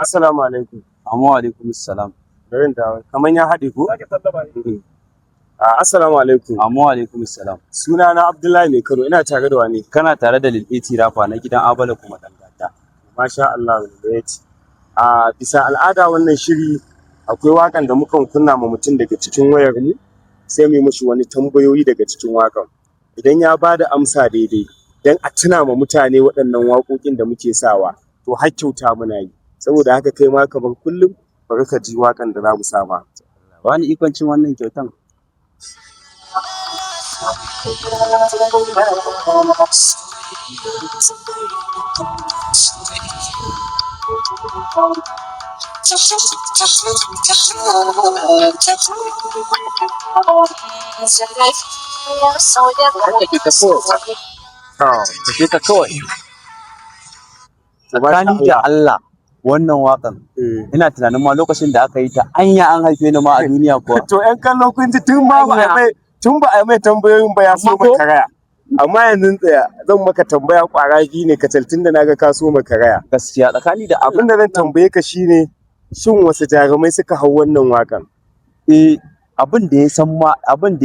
Assalamu alaikum. Amma alaikum salam. Garin da kaman ya haɗe ko? Assalamu alaikum. Amma alaikum salam. Suna na Abdullahi Mai Kano, ina tare da wani. Kana tare da Lil'iti Rafa na gidan Abala kuma dangata. Masha Allah da ya ci. Bisa al'ada wannan shiri akwai wakan da mukan kunna ma mutum daga cikin wayar mu sai mu yi mishi wani tambayoyi daga cikin wakan. Idan ya bada amsa daidai dan a tuna ma mutane waɗannan waƙoƙin da muke sawa to har kyauta muna yi. Saboda haka kai ma kamar kullum bari ka ji wakan da za mu sa ma. Wani ikon cin wannan kyautan? Take ta kawai. Tsakani da Allah wannan waƙan ina tunanin ma lokacin da aka yi ta anya an haife ni ma a duniya kuwa. To ƴan kallo kun ji tun ba a mai tambayoyin ba ya so makaraya. Amma yanzu tsaya zan maka tambaya ƙwara biyu ne kacal tun da naga ka so makaraya. Gaskiya tsakani da abin da zan tambaye ka shine shin wasu jarumai suka hau wannan waƙan? Abin da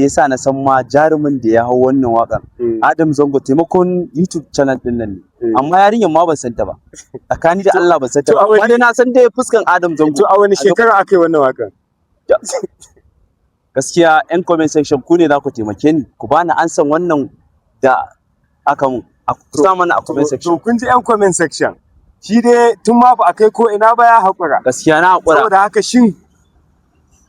ya sa na san ma jarumin da ya hau wannan waƙan Adam Zango taimakon YouTube channel din nan ne. Amma yarinyar ma ban san ta ba. Tsakani da Allah ban san ta ba. Amma dai na san dai fuskan Adam Zango. To a wani shekara aka yi wannan waƙan? Gaskiya yan comment section ku ne za ku taimake ni ku bani ansan wannan da aka mu. Ku sa mana a comment section. To kun ji yan comment section. Shi dai tun ma ba a kai ko ina ba ya haƙura. Gaskiya na haƙura. Saboda haka shin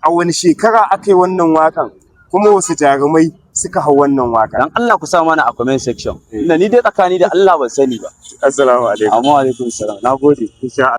a wani shekara aka yi wannan waƙan kuma wasu jarumai suka hau wannan waƙan? Dan Allah ku sa mana a comment section. Ina ni dai tsakani da Allah ban sani ba. Assalamu alaikum. Amma alaikum salam. Nagode. Insha